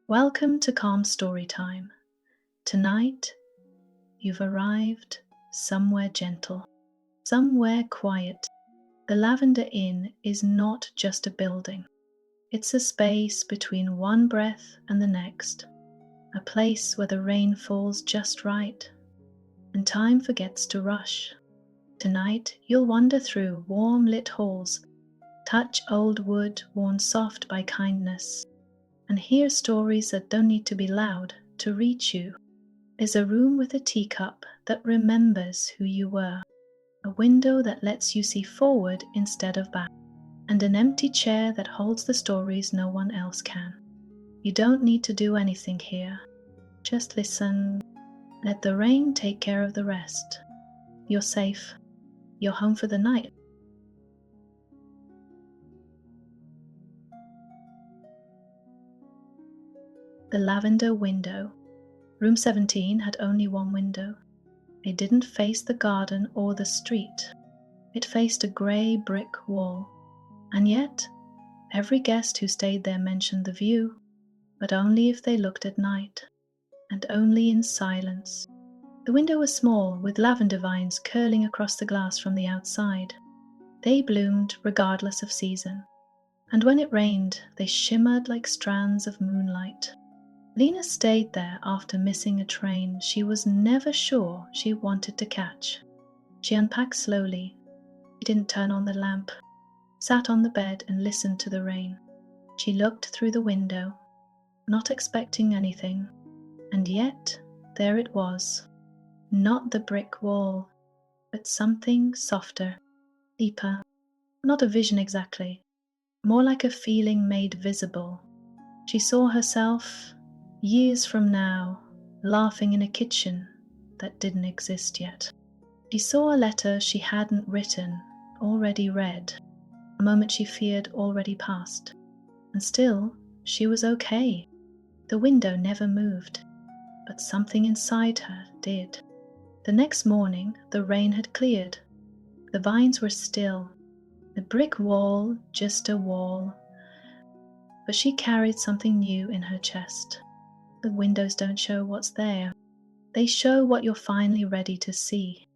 Welcome to Calm Story Time. Tonight, you've arrived somewhere gentle, somewhere quiet. The Lavender Inn is not just a building, it's a space between one breath and the next, a place where the rain falls just right and time forgets to rush. Tonight, you'll wander through warm lit halls, touch old wood worn soft by kindness, and hear stories that don't need to be loud to reach you. There's a room with a teacup that remembers who you were, a window that lets you see forward instead of back, and an empty chair that holds the stories no one else can. You don't need to do anything here. Just listen. Let the rain take care of the rest. You're safe. You're home for the night. The Lavender Window. Room 17 had only one window. It didn't face the garden or the street. It faced a grey brick wall. And yet, every guest who stayed there mentioned the view, but only if they looked at night, and only in silence. The window was small, with lavender vines curling across the glass from the outside. They bloomed regardless of season, and when it rained, they shimmered like strands of moonlight. Lena stayed there after missing a train she was never sure she wanted to catch. She unpacked slowly. She didn't turn on the lamp, sat on the bed and listened to the rain. She looked through the window, not expecting anything, and yet there it was. Not the brick wall, but something softer, deeper. Not a vision exactly, more like a feeling made visible. She saw herself, years from now, laughing in a kitchen that didn't exist yet. She saw a letter she hadn't written, already read, a moment she feared already passed. And still, she was okay. The window never moved, but something inside her did. The next morning, the rain had cleared. The vines were still. The brick wall, just a wall. But she carried something new in her chest. The windows don't show what's there. They show what you're finally ready to see.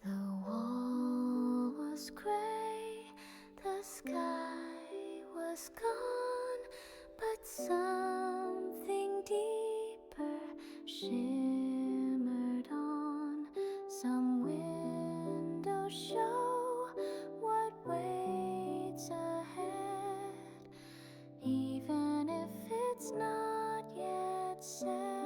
The wall was gray, the sky was gone, but something deeper shimmered on. Some windows show what waits ahead, even if it's not yet said.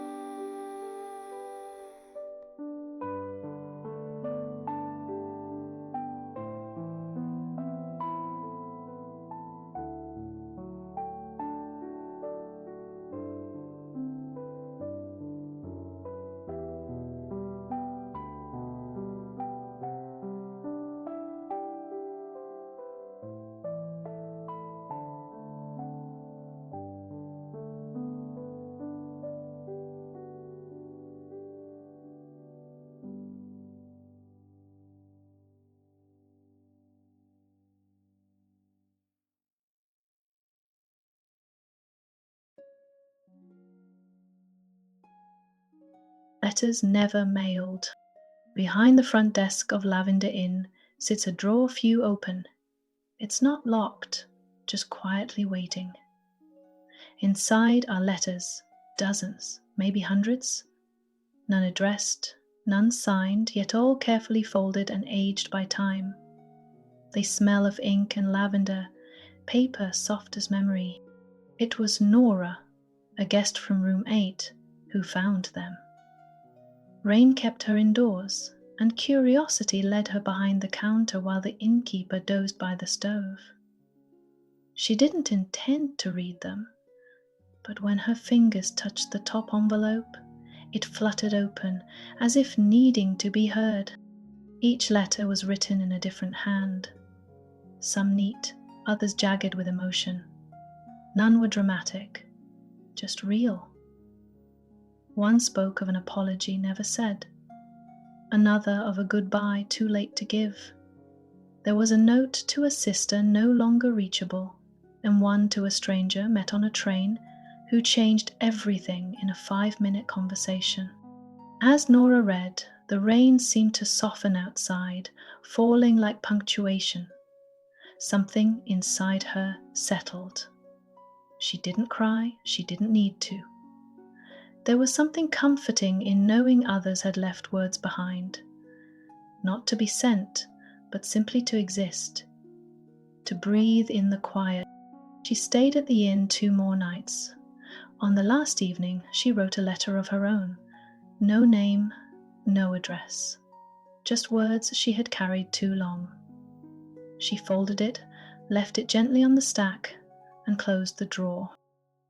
Letters never mailed. Behind the front desk of Lavender Inn sits a drawer few open. It's not locked, just quietly waiting. Inside are letters, dozens, maybe hundreds. None addressed, none signed, yet all carefully folded and aged by time. They smell of ink and lavender, paper soft as memory. It was Nora, a guest from room 8, who found them. Rain kept her indoors, and curiosity led her behind the counter while the innkeeper dozed by the stove. She didn't intend to read them, but when her fingers touched the top envelope, it fluttered open, as if needing to be heard. Each letter was written in a different hand, some neat, others jagged with emotion. None were dramatic, just real. One spoke of an apology never said, another of a goodbye too late to give. There was a note to a sister no longer reachable, and one to a stranger met on a train who changed everything in a 5-minute conversation. As Nora read, the rain seemed to soften outside, falling like punctuation. Something inside her settled. She didn't cry, she didn't need to. There was something comforting in knowing others had left words behind, not to be sent, but simply to exist, to breathe in the quiet. She stayed at the inn 2 more nights. On the last evening, she wrote a letter of her own. No name, no address, just words she had carried too long. She folded it, left it gently on the stack, and closed the drawer.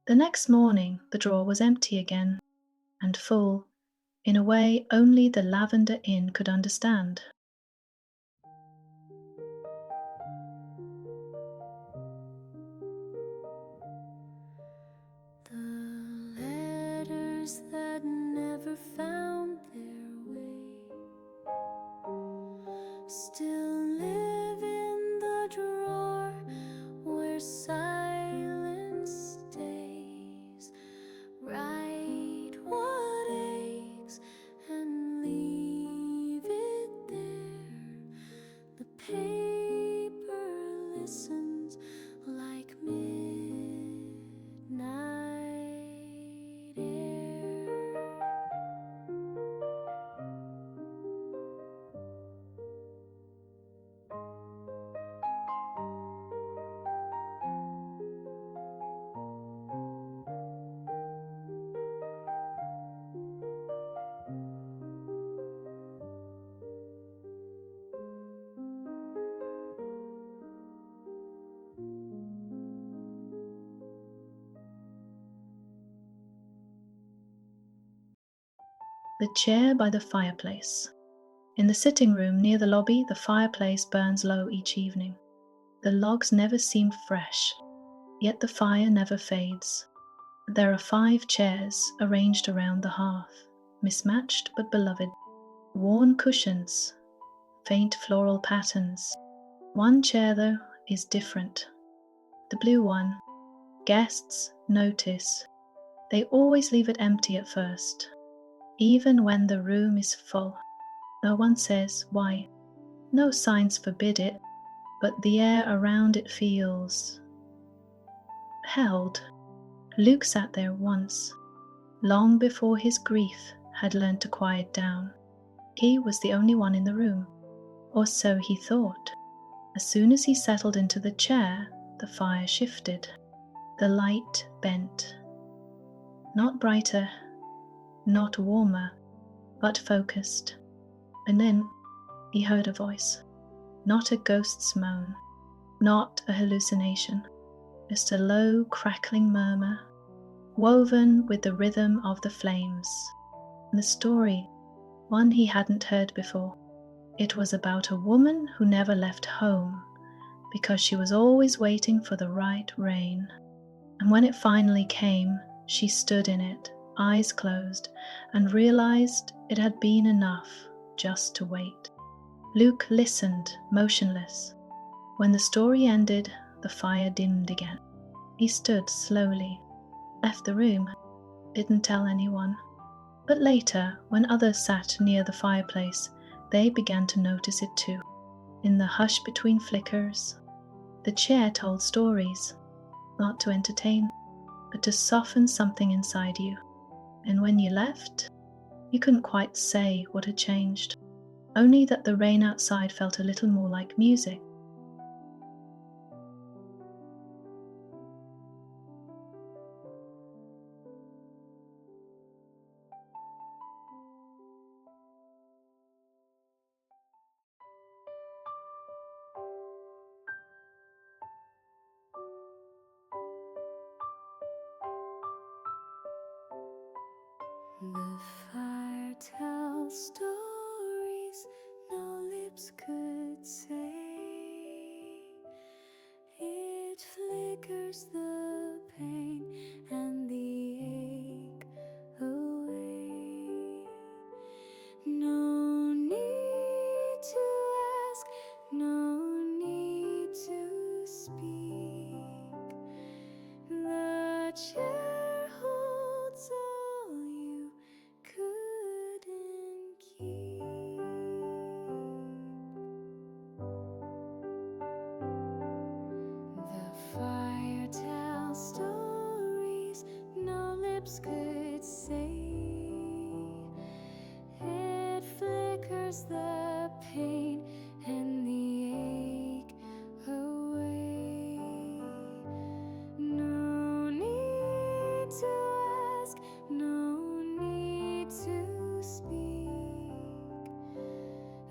The next morning, the drawer was empty again, and full, in a way only the Lavender Inn could understand. The letters that never found their way still live in the drawer where silence stays. Write what aches and leave it there. The paper listens like midnight air. The chair by the fireplace. In the sitting room near the lobby, the fireplace burns low each evening. The logs never seem fresh, yet the fire never fades. There are 5 chairs arranged around the hearth, mismatched but beloved. Worn cushions, faint floral patterns. One chair, though, is different. The blue one. Guests notice. They always leave it empty at first, even when the room is full. No one says why. No signs forbid it, but the air around it feels held. Luke sat there once, long before his grief had learned to quiet down. He was the only one in the room, or so he thought. As soon as he settled into the chair, the fire shifted. The light bent. Not brighter, not warmer, but focused. And then he heard a voice. Not a ghost's moan, not a hallucination, just a low, crackling murmur, woven with the rhythm of the flames. And the story, one he hadn't heard before. It was about a woman who never left home because she was always waiting for the right rain. And when it finally came, she stood in it, eyes closed, and realized it had been enough just to wait. Luke listened, motionless. When the story ended, the fire dimmed again. He stood slowly, left the room, didn't tell anyone. But later, when others sat near the fireplace, they began to notice it too. In the hush between flickers, the chair told stories, not to entertain, but to soften something inside you. And when you left, you couldn't quite say what had changed, only that the rain outside felt a little more like music. The fire tells stories no lips could say. It flickers the pain and the ache away. No need to ask, no need to speak. The chair holds all you couldn't keep. The fire tells stories no lips could say. It flickers the pain and the ache away. No need to ask, no need to speak.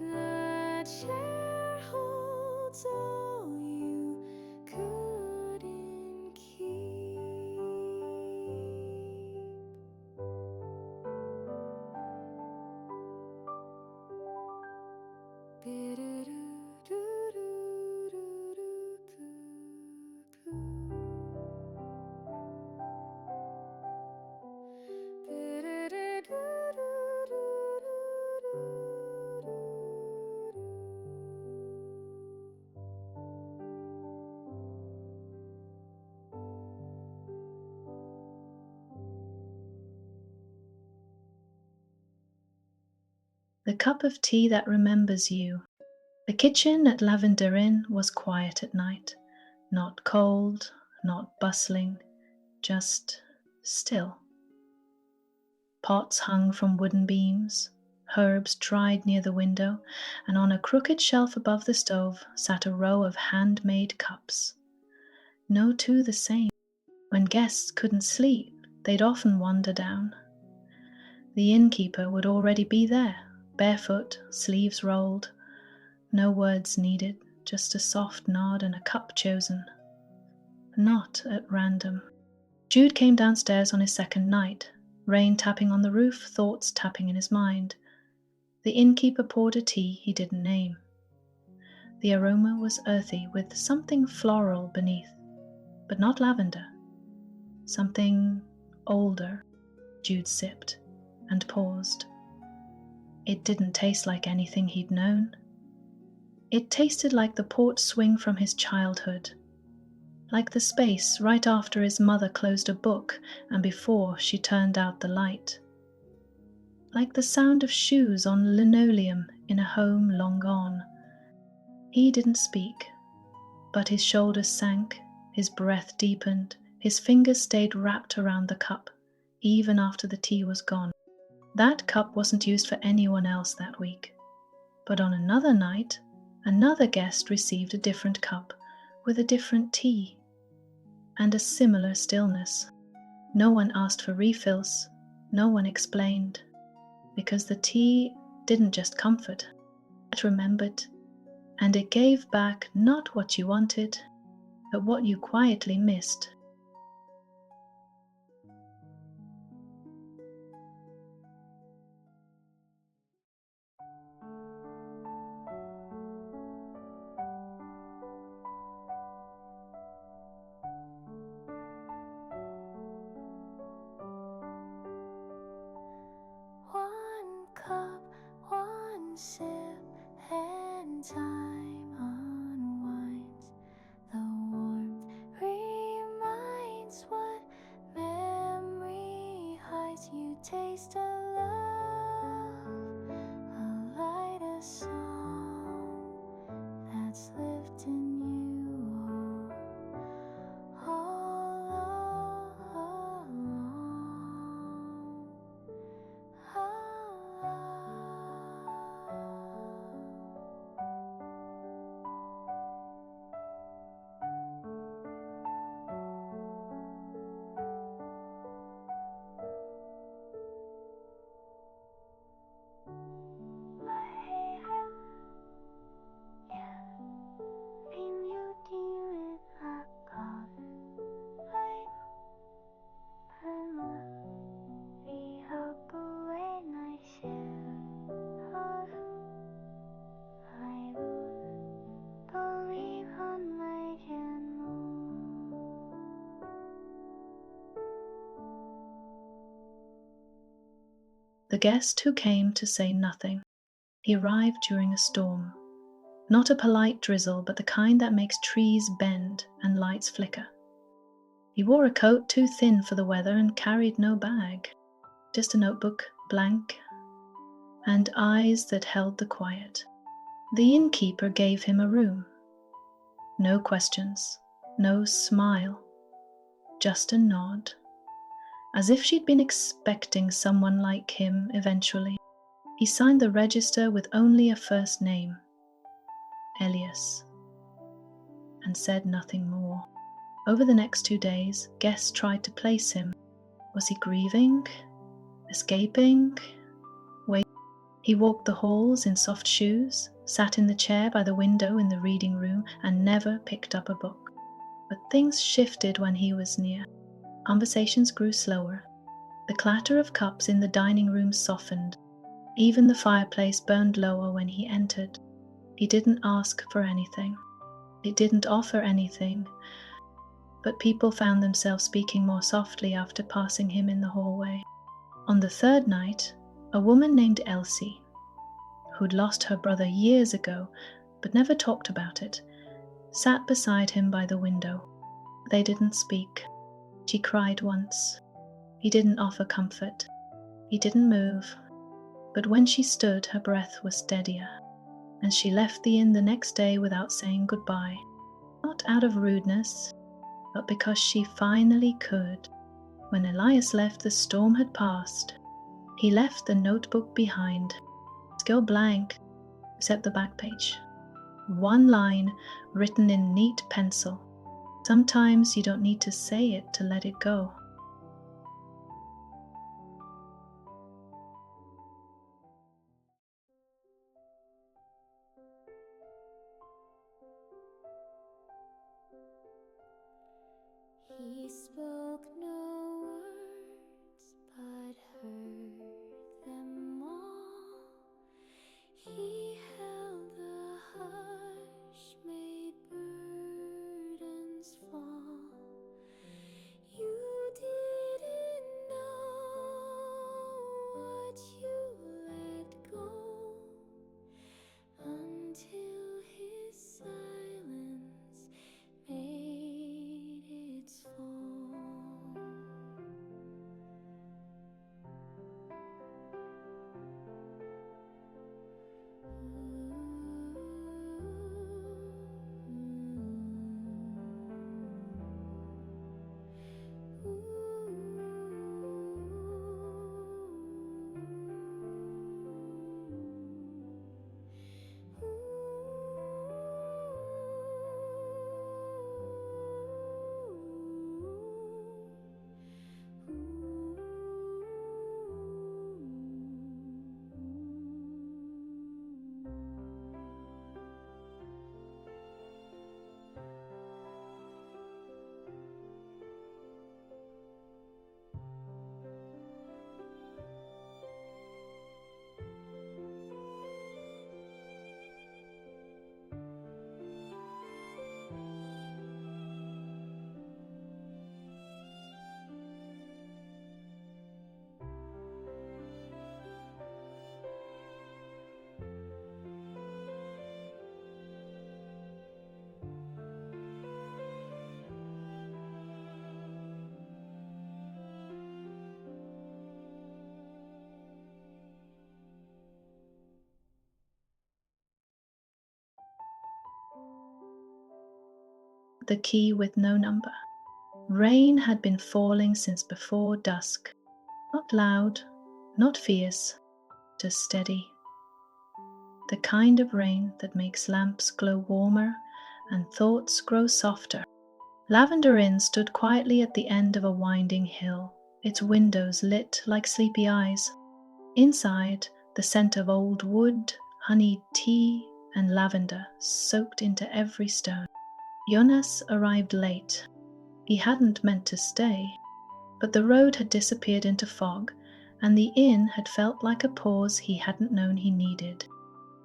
The chair holds all you couldn't keep. The cup of tea that remembers you. The kitchen at Lavender Inn was quiet at night, not cold, not bustling, just still. Pots hung from wooden beams, herbs dried near the window, and on a crooked shelf above the stove sat a row of handmade cups. No two the same. When guests couldn't sleep, they'd often wander down. The innkeeper would already be there, barefoot, sleeves rolled. No words needed, just a soft nod and a cup chosen. Not at random. Jude came downstairs on his second night, rain tapping on the roof, thoughts tapping in his mind. The innkeeper poured a tea he didn't name. The aroma was earthy with something floral beneath, but not lavender. Something older. Jude sipped and paused. It didn't taste like anything he'd known. It tasted like the port swing from his childhood, like the space right after his mother closed a book and before she turned out the light, like the sound of shoes on linoleum in a home long gone. He didn't speak, but his shoulders sank, his breath deepened, his fingers stayed wrapped around the cup, even after the tea was gone. That cup wasn't used for anyone else that week, but on another night, another guest received a different cup with a different tea and a similar stillness. No one asked for refills, no one explained, because the tea didn't just comfort, it remembered, and it gave back not what you wanted, but what you quietly missed. One cup, one sip, and time unwinds. The warmth reminds what memory hides. You taste a love, a light, a song that's lived in you all along. I hate the guest who came to say nothing. He arrived during a storm. Not a polite drizzle, but the kind that makes trees bend and lights flicker. He wore a coat too thin for the weather and carried no bag, just a notebook, blank, and eyes that held the quiet. The innkeeper gave him a room. No questions, no smile, just a nod, as if she'd been expecting someone like him eventually. He signed the register with only a first name, Elias, and said nothing more. Over the next 2 days, guests tried to place him. Was he grieving? Escaping? Wait. He walked the halls in soft shoes, sat in the chair by the window in the reading room, and never picked up a book. But things shifted when he was near. Conversations grew slower. The clatter of cups in the dining room softened. Even the fireplace burned lower when he entered. He didn't ask for anything. It didn't offer anything. But people found themselves speaking more softly after passing him in the hallway. On the third night, a woman named Elsie, who'd lost her brother years ago but never talked about it, sat beside him by the window. They didn't speak. She cried once. He didn't offer comfort. He didn't move. But when she stood, her breath was steadier, and she left the inn the next day without saying goodbye. Not out of rudeness, but because she finally could. When Elias left, the storm had passed. He left the notebook behind, still blank, except the back page. One line written in neat pencil. Sometimes you don't need to say it to let it go. He spoke no words, but heard them all. He held the hush, made burdens fall. You didn't know what you let go until his silence made its fall. The key with no number. Rain had been falling since before dusk. Not loud, not fierce, just steady. The kind of rain that makes lamps glow warmer and thoughts grow softer. Lavender Inn stood quietly at the end of a winding hill, its windows lit like sleepy eyes. Inside, the scent of old wood, honeyed tea, and lavender soaked into every stone. Jonas arrived late. He hadn't meant to stay, but the road had disappeared into fog, and the inn had felt like a pause he hadn't known he needed.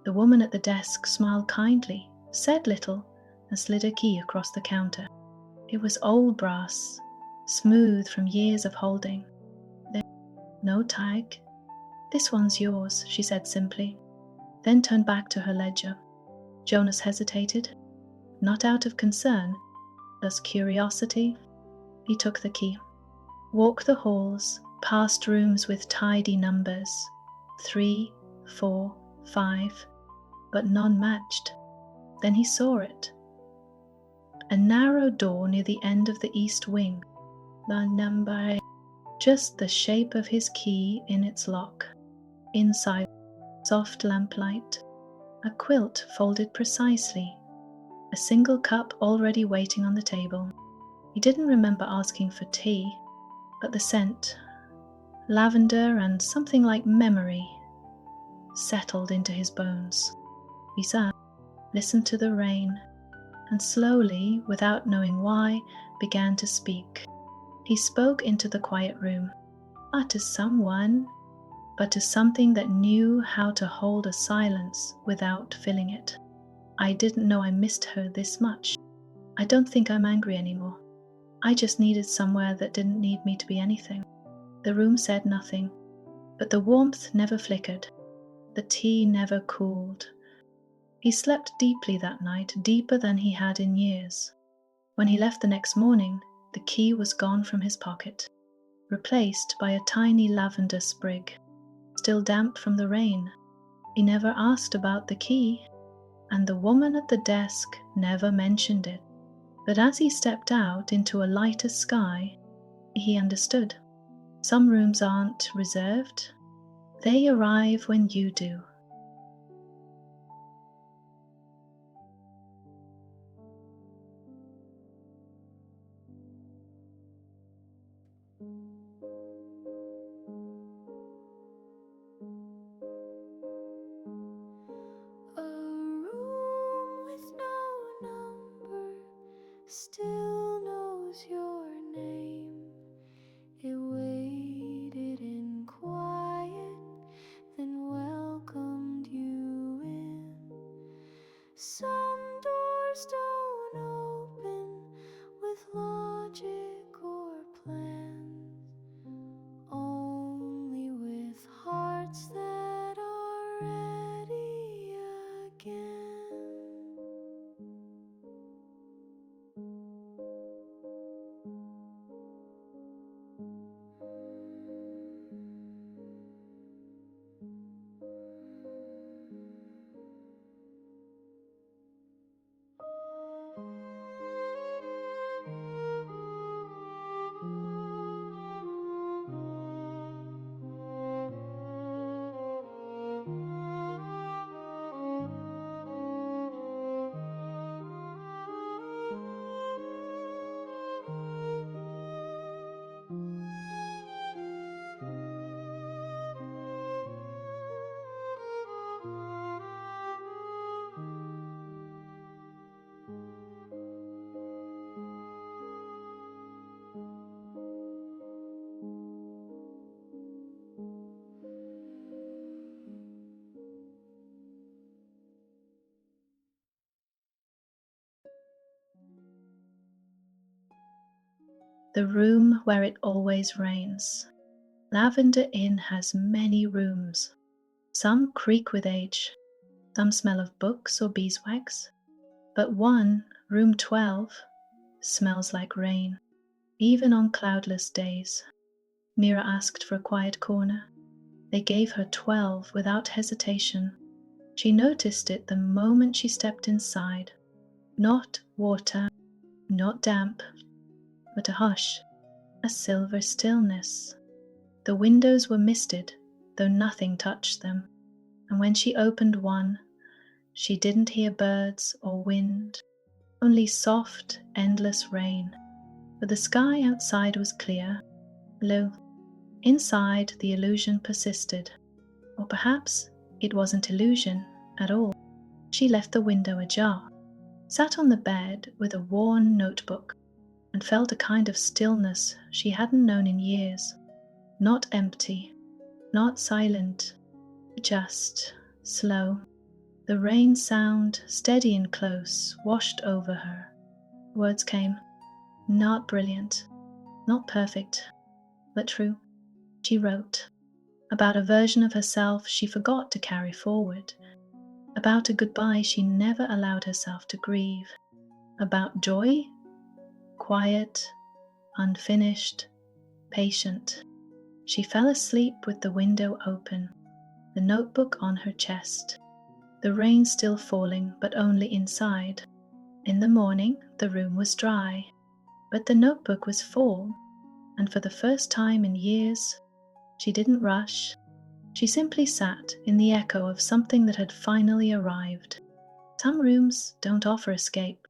The woman at the desk smiled kindly, said little, and slid a key across the counter. It was old brass, smooth from years of holding. There was no tag, "This one's yours," she said simply, then turned back to her ledger. Jonas hesitated, not out of concern, as curiosity. He took the key. Walked the halls, past rooms with tidy numbers, 3, 4, 5, but none matched. Then he saw it. A narrow door near the end of the east wing. The number, just the shape of his key in its lock. Inside, soft lamplight, a quilt folded precisely, a single cup already waiting on the table. He didn't remember asking for tea, but the scent, lavender and something like memory, settled into his bones. He sat, listened to the rain, and slowly, without knowing why, began to speak. He spoke into the quiet room, not to someone, but to something that knew how to hold a silence without filling it. "I didn't know I missed her this much. I don't think I'm angry anymore. I just needed somewhere that didn't need me to be anything." The room said nothing, but the warmth never flickered. The tea never cooled. He slept deeply that night, deeper than he had in years. When he left the next morning, the key was gone from his pocket, replaced by a tiny lavender sprig, still damp from the rain. He never asked about the key, and the woman at the desk never mentioned it. But as he stepped out into a lighter sky, he understood. Some rooms aren't reserved. They arrive when you do. A room with no number still knows your name. It waited in quiet, then welcomed you in. Some doors don't open with logic or plans, only with hearts that are ready again. The room where it always rains. Lavender Inn has many rooms. Some creak with age, some smell of books or beeswax, but one, room 12, smells like rain, even on cloudless days. Mira asked for a quiet corner. They gave her 12 without hesitation. She noticed it the moment she stepped inside. Not water, not damp, but a hush, a silver stillness. The windows were misted, though nothing touched them, and when she opened one, she didn't hear birds or wind, only soft, endless rain. But the sky outside was clear, blue. Inside, the illusion persisted, or perhaps it wasn't illusion at all. She left the window ajar, sat on the bed with a worn notebook, and felt a kind of stillness she hadn't known in years. Not empty, not silent, just slow. The rain sound, steady and close, washed over her. Words came, not brilliant, not perfect, but true. She wrote, about a version of herself she forgot to carry forward, about a goodbye she never allowed herself to grieve, about joy, quiet, unfinished, patient. She fell asleep with the window open, the notebook on her chest, the rain still falling, but only inside. In the morning, the room was dry, but the notebook was full, and for the first time in years, she didn't rush. She simply sat in the echo of something that had finally arrived. Some rooms don't offer escape,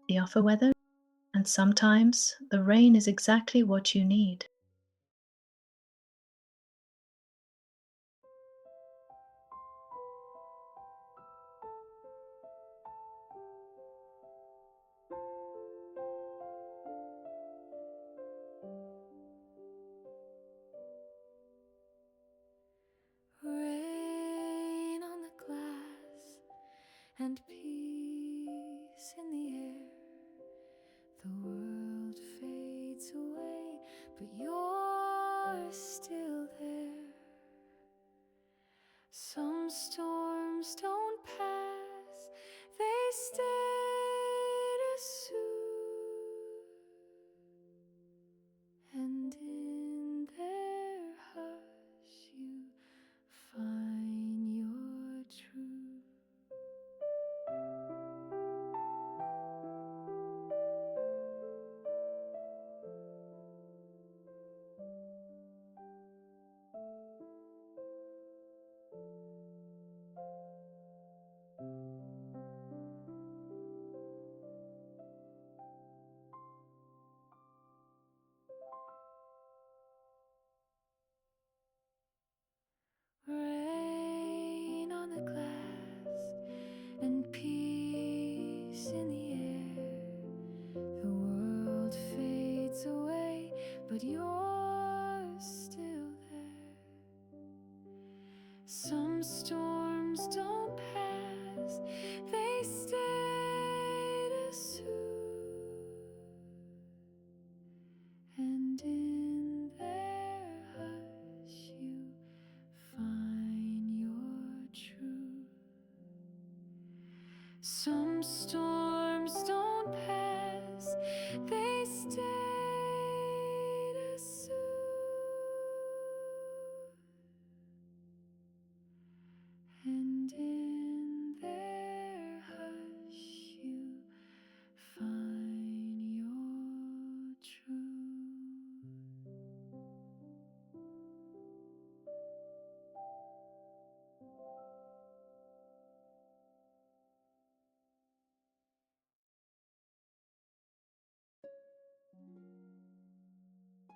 they offer weather, and sometimes the rain is exactly what you need. Rain on the glass and peace in the air. The world fades away, but you're still there. Some storms don't pass, they stay to soothe, and in their hush you find your truth. Rain on the glass and peace in the air. The world fades away, but you're still there. Some storms don't pass, they stay to soothe, and in their hush you find your truth. Some storms don't pass, they stay to soothe, and in their hush you find your truth.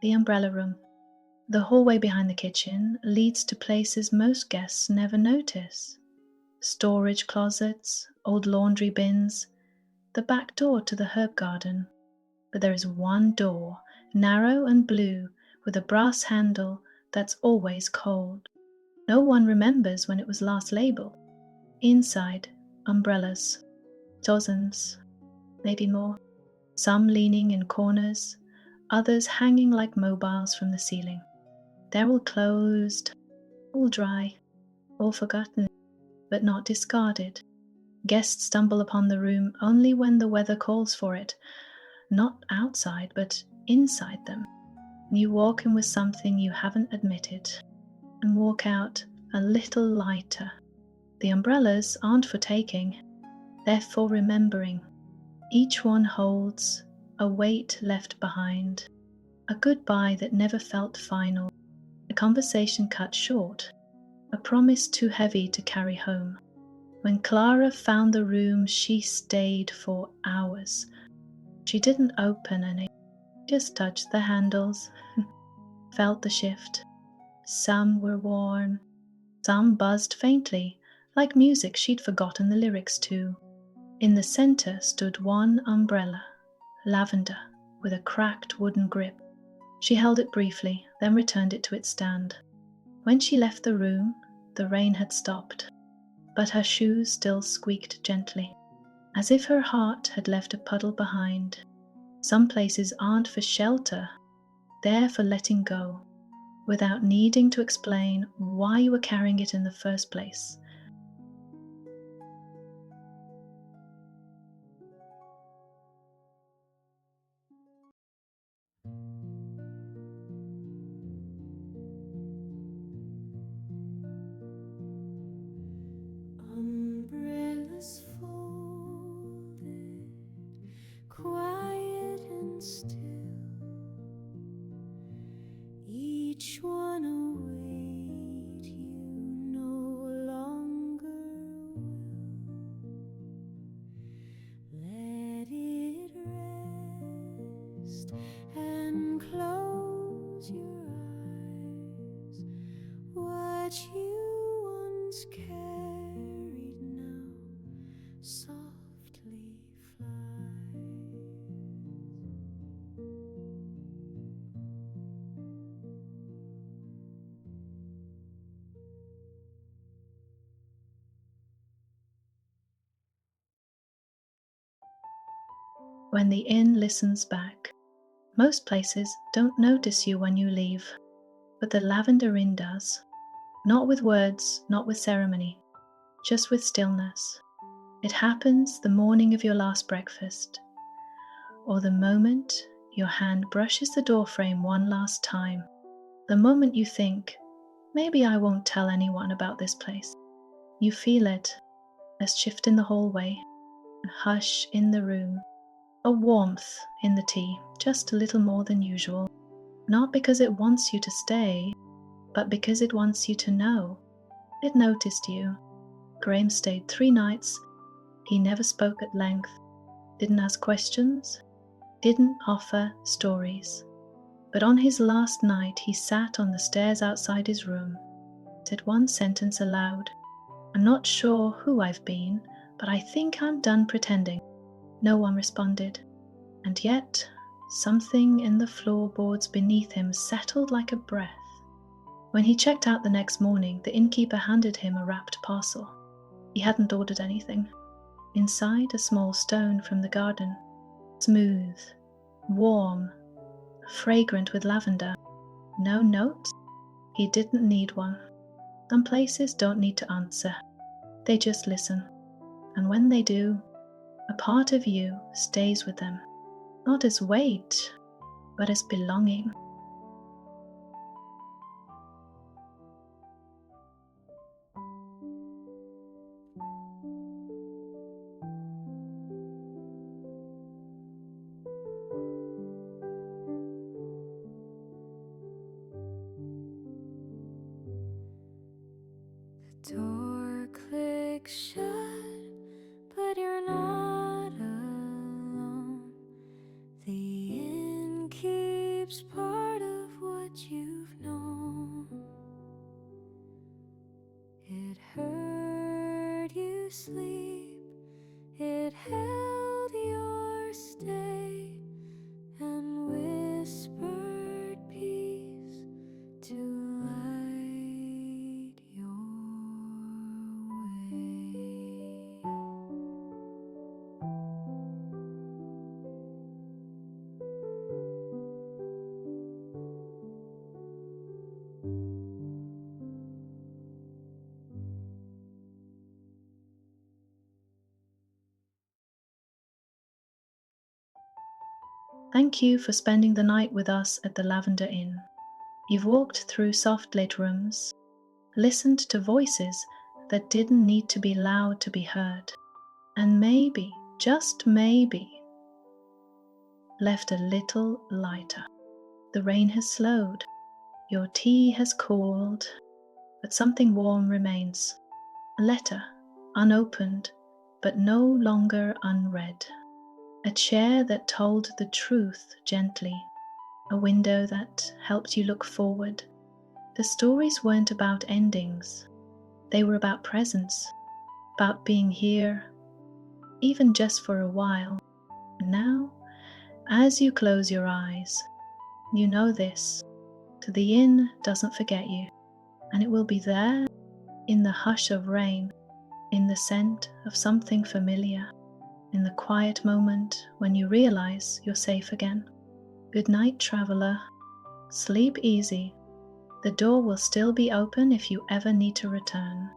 The umbrella room. The hallway behind the kitchen leads to places most guests never notice. Storage closets, old laundry bins, the back door to the herb garden. But there is one door, narrow and blue, with a brass handle that's always cold. No one remembers when it was last labeled. Inside, umbrellas, dozens, maybe more, some leaning in corners, others hanging like mobiles from the ceiling. They're all closed, all dry, all forgotten, but not discarded. Guests stumble upon the room only when the weather calls for it, not outside, but inside them. You walk in with something you haven't admitted, and walk out a little lighter. The umbrellas aren't for taking, they're for remembering. Each one holds a weight left behind, a goodbye that never felt final, a conversation cut short, a promise too heavy to carry home. When Clara found the room, she stayed for hours. She didn't open any, just touched the handles, felt the shift. Some were worn, some buzzed faintly, like music she'd forgotten the lyrics to. In the center stood one umbrella, lavender, with a cracked wooden grip. She held it briefly, then returned it to its stand. When she left the room, the rain had stopped, but her shoes still squeaked gently, as if her heart had left a puddle behind. Some places aren't for shelter, they're for letting go. without needing to explain why you were carrying it in the first place. Umbrellas folded, quiet and still, each one a weight you no longer will. Let it rest and close your eyes. What you once carried now softly flies. When the inn listens back, most places don't notice you when you leave, but the Lavender Inn does. Not with words, not with ceremony, just with stillness. It happens the morning of your last breakfast, or the moment your hand brushes the doorframe one last time, the moment you think, maybe I won't tell anyone about this place. You feel it, a shift in the hallway, a hush in the room, a warmth in the tea, just a little more than usual, not because it wants you to stay, but because it wants you to know. It noticed you. Graham stayed 3 nights. He never spoke at length, didn't ask questions, didn't offer stories. But on his last night, he sat on the stairs outside his room, said one sentence aloud. I'm not sure who I've been, but I think I'm done pretending. No one responded. And yet, something in the floorboards beneath him settled like a breath. When he checked out the next morning, the innkeeper handed him a wrapped parcel. He hadn't ordered anything. Inside, a small stone from the garden, smooth, warm, fragrant with lavender. No note? He didn't need one. Some places don't need to answer. They just listen. And when they do, a part of you stays with them, not as weight, but as belonging. The door clicks shut, but you're not alone. The inn keeps part of what you've known. It heard you sleep, it held your stay, and whispered peace to light your way. Thank you for spending the night with us at the Lavender Inn. You've walked through soft-lit rooms, listened to voices that didn't need to be loud to be heard, and maybe, just maybe, left a little lighter. The rain has slowed, your tea has cooled, but something warm remains. A letter, unopened, but no longer unread. A chair that told the truth gently. A window that helped you look forward. The stories weren't about endings. They were about presence, about being here, even just for a while. And now, as you close your eyes, you know this. The inn doesn't forget you, and it will be there in the hush of rain, in the scent of something familiar, in the quiet moment when you realize you're safe again. Good night, traveler. Sleep easy, The door will still be open if you ever need to return.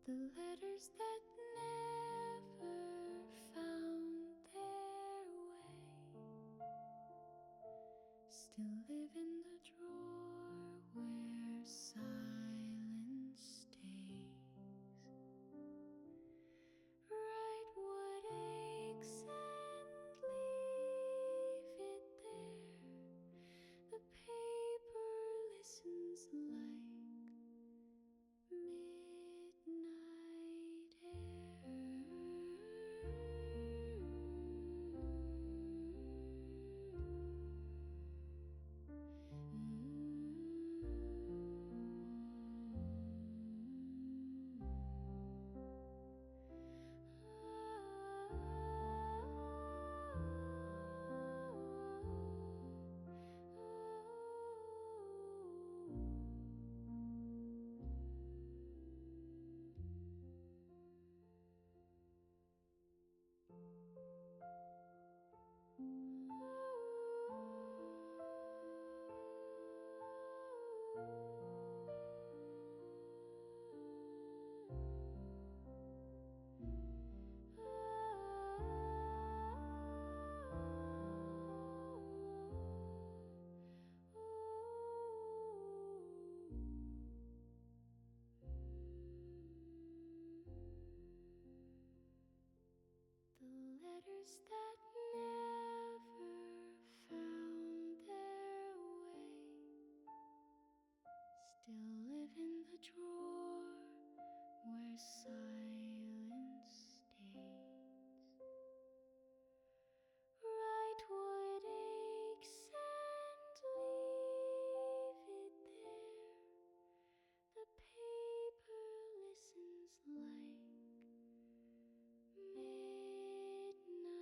The letters that never found their way still live in the drawer where silence stays. Write what aches and leave it there. The paper listens like midnight letters that never found their way still live in the drawer where silence stays. Write what aches and leave it there. The paper listens like midnight air.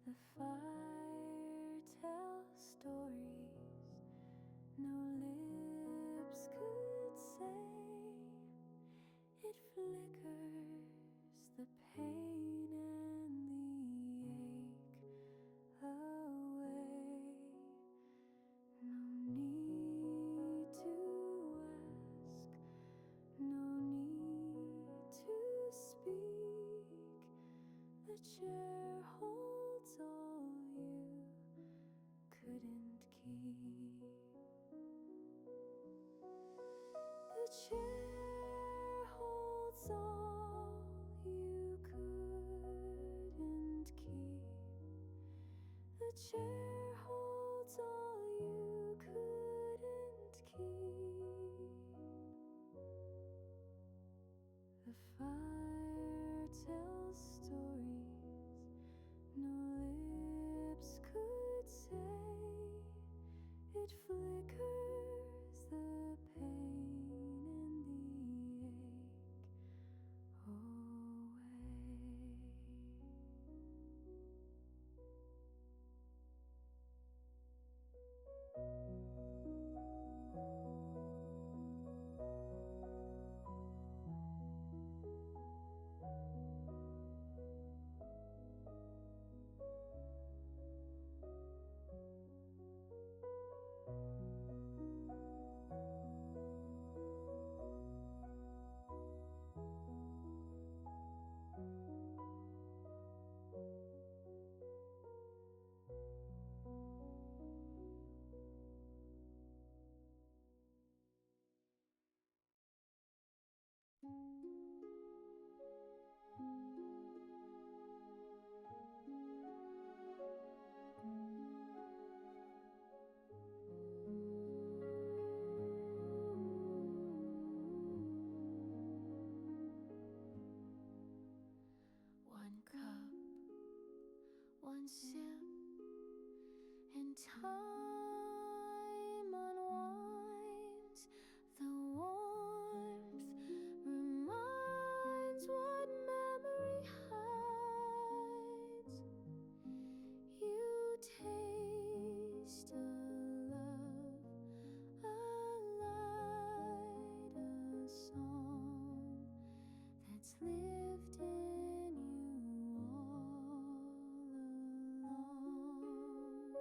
The fire tells stories no lips could say. It flickers the pain and the ache away. No need to ask, no need chair holds all you couldn't keep. The chair holds all you couldn't keep. The chair holds all you couldn't keep. The fire tells stories no lips could say. It flickers the pain and the ache away. One cup, one sip, and time unwinds. The warmth reminds what memory hides. You taste a love, a light, a song that's lived in you all along.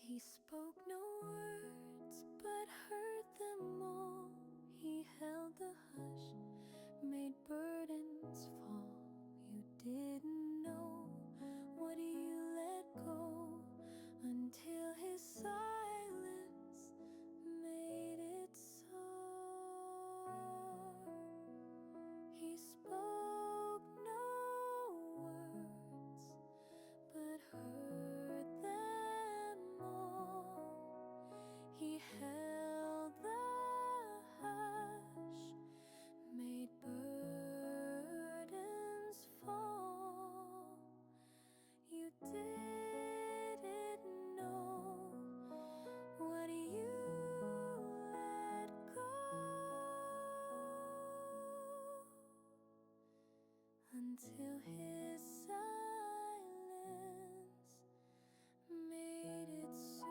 He spoke no words, but heard them all. He held the hush, made burdens fall. You didn't know what you let go until his silence made it so. He spoke no words, but heard them all. He held the hush, made burdens fall. You didn't know what you let go until his silence made it so.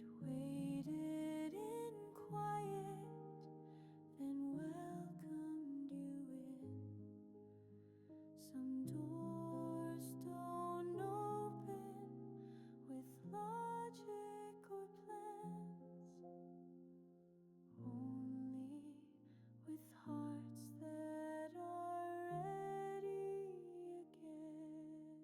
It waited in quiet, then welcomed you in. Some doors don't open with logic or plans, only with hearts that are ready again.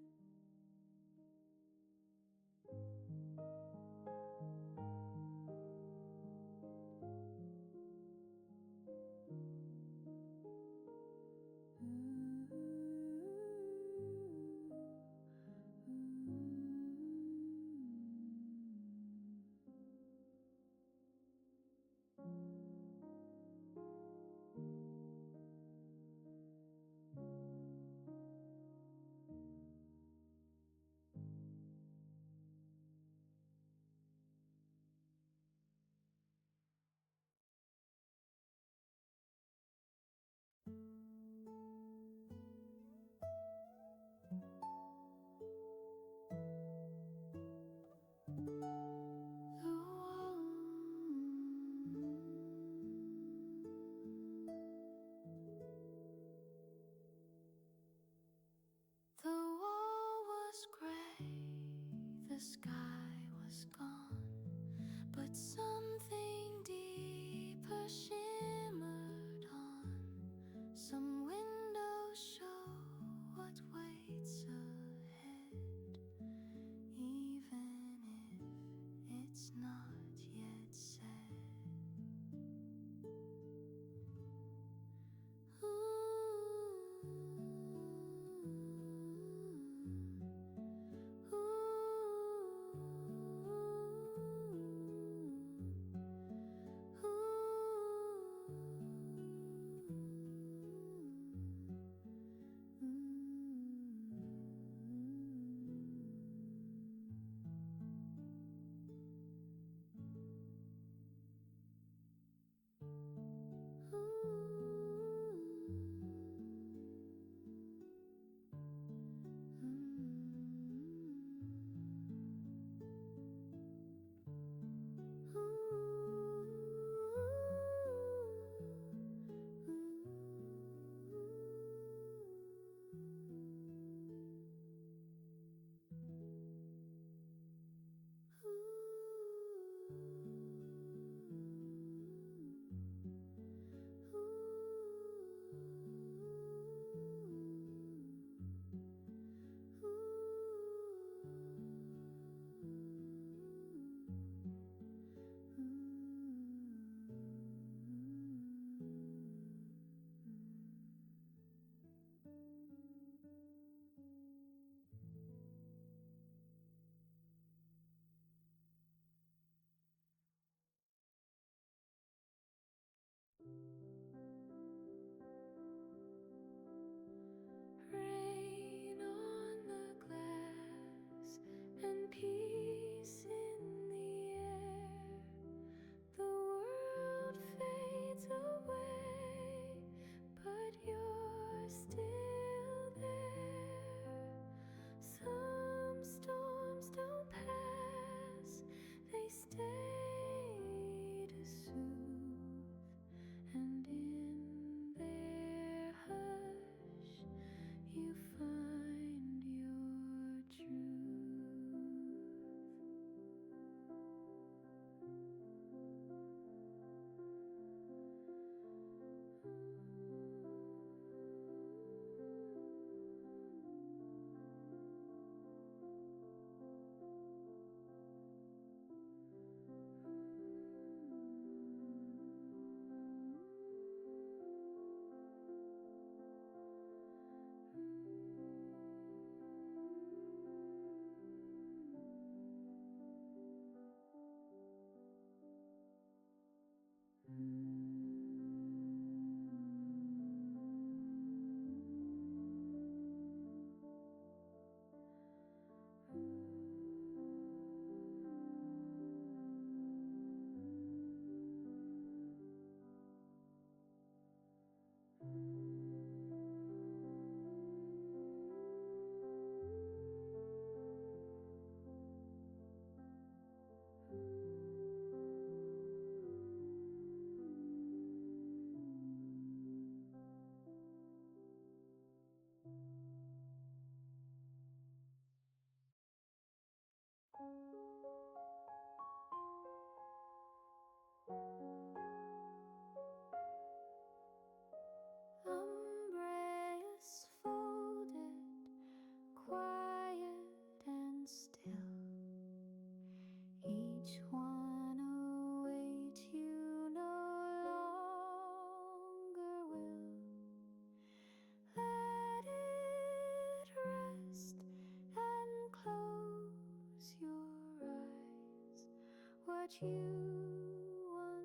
what you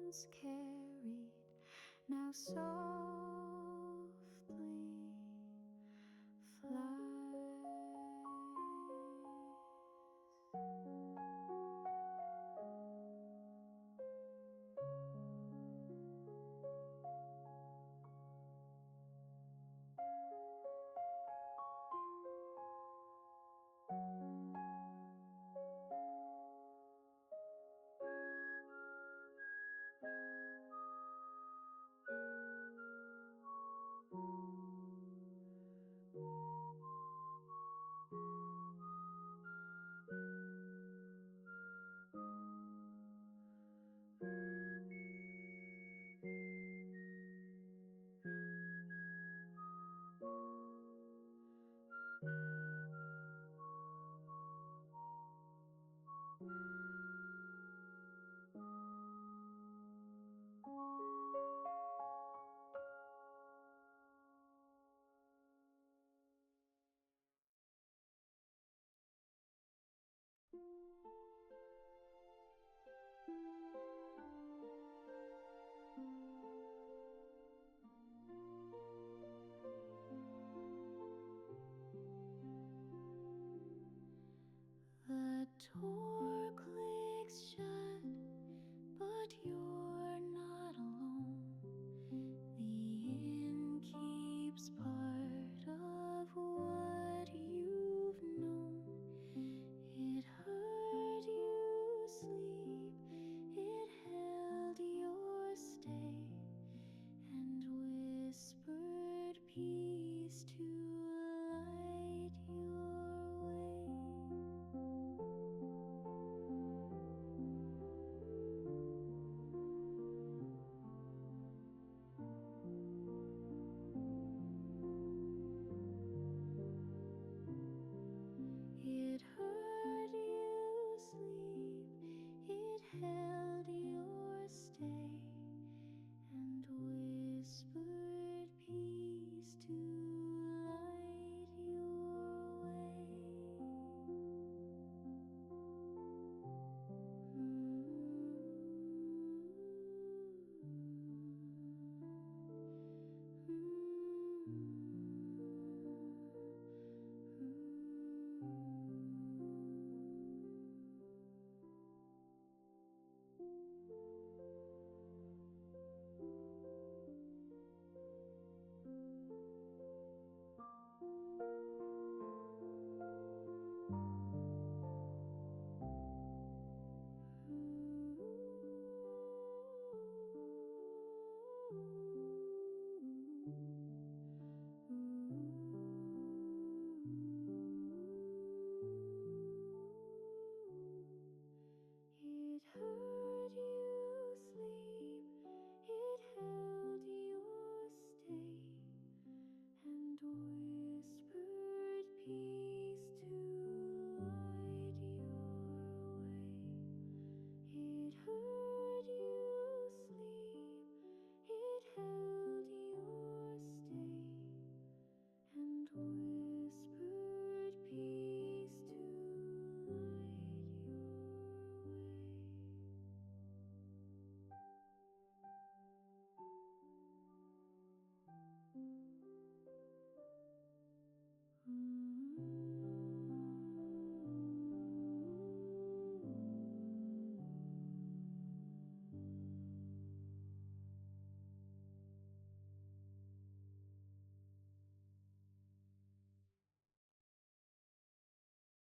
once carried now softly flies. The door